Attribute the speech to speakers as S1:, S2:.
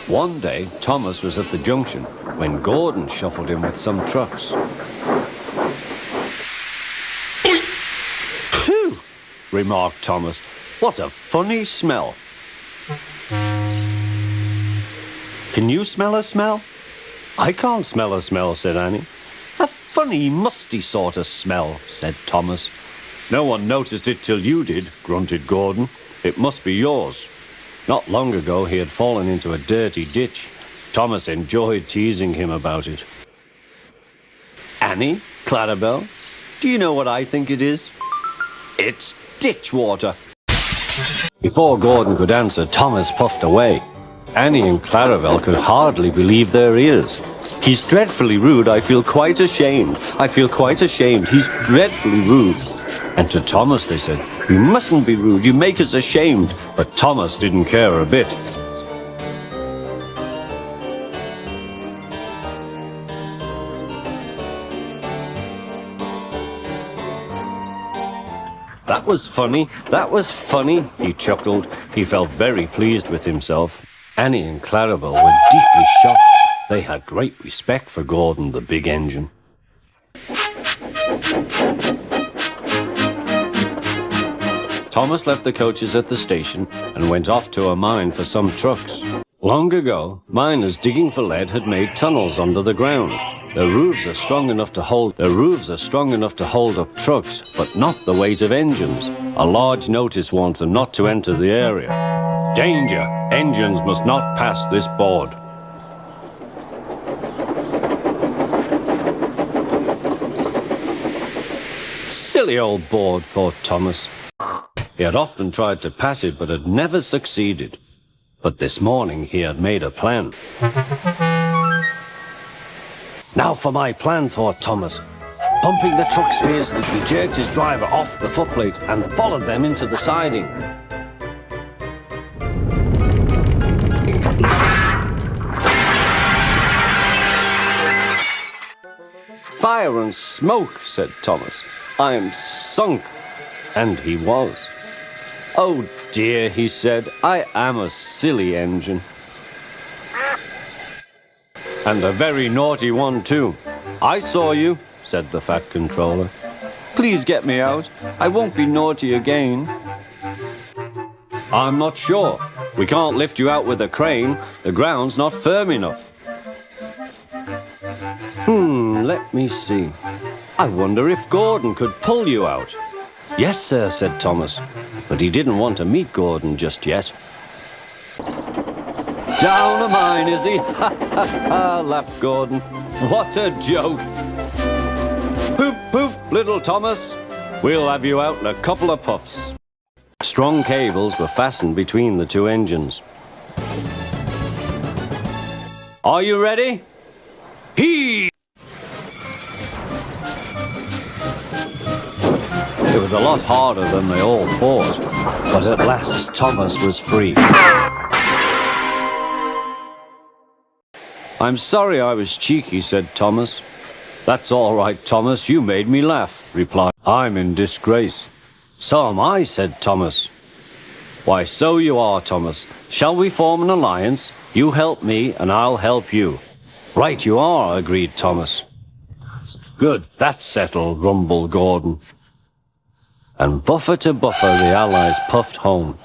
S1: One day, Thomas was at the junction when Gordon shuffled in with some trucks. "Phew," remarked Thomas. "What a funny smell." "Can you smell a smell?" "I can't smell a smell," said Annie. "A funny, musty sort of smell," said Thomas. "No one noticed it till you did," grunted Gordon. "It must be yours." Not long ago, he had fallen into a dirty ditch. Thomas enjoyed teasing him about it. "Annie, Clarabelle, do you know what I think it is? It's ditch water." Before Gordon could answer, Thomas puffed away. Annie and Clarabelle could hardly believe their ears. "He's dreadfully rude. I feel quite ashamed. I feel quite ashamed. He's dreadfully rude." And to Thomas they said, "You mustn't be rude. You make us ashamed." But Thomas didn't care a bit. "That was funny. That was funny," he chuckled. He felt very pleased with himself. Annie and Clarabelle were deeply shocked. They had great respect for Gordon, the big engine. Thomas left the coaches at the station and went off to a mine for some trucks. Long ago, miners digging for lead had made tunnels under the ground. Their roofs are strong enough to hold up trucks, but not the weight of engines. A large notice warns them not to enter the area. "Danger! Engines must not pass this board." Silly old board, thought Thomas. He had often tried to pass it, but had never succeeded. But this morning he had made a plan. "Now for my plan," thought Thomas. Pumping the trucks fiercely, he jerked his driver off the footplate and followed them into the siding. "Fire and smoke," said Thomas. "I'm sunk." And he was. "Oh dear," he said, "I am a silly engine. And a very naughty one too." "I saw you," said the Fat Controller. "Please get me out. I won't be naughty again." "I'm not sure. We can't lift you out with a crane. The ground's not firm enough." Let me see. I wonder if Gordon could pull you out." "Yes, sir," said Thomas, but he didn't want to meet Gordon just yet. "Down a mine, is he? Ha, ha, ha," laughed Gordon. "What a joke. Poop, poop, little Thomas. We'll have you out in a couple of puffs." Strong cables were fastened between the two engines. "Are you ready? Heave!" It was a lot harder than they all thought, but at last Thomas was free. "I'm sorry I was cheeky," said Thomas. "That's all right, Thomas. You made me laugh," replied. "I'm in disgrace." "So am I," said Thomas. "Why, so you are, Thomas. Shall we form an alliance? You help me and I'll help you." "Right you are," agreed Thomas. "Good, that's settled," rumbled Gordon. And buffer to buffer, the Allies puffed home.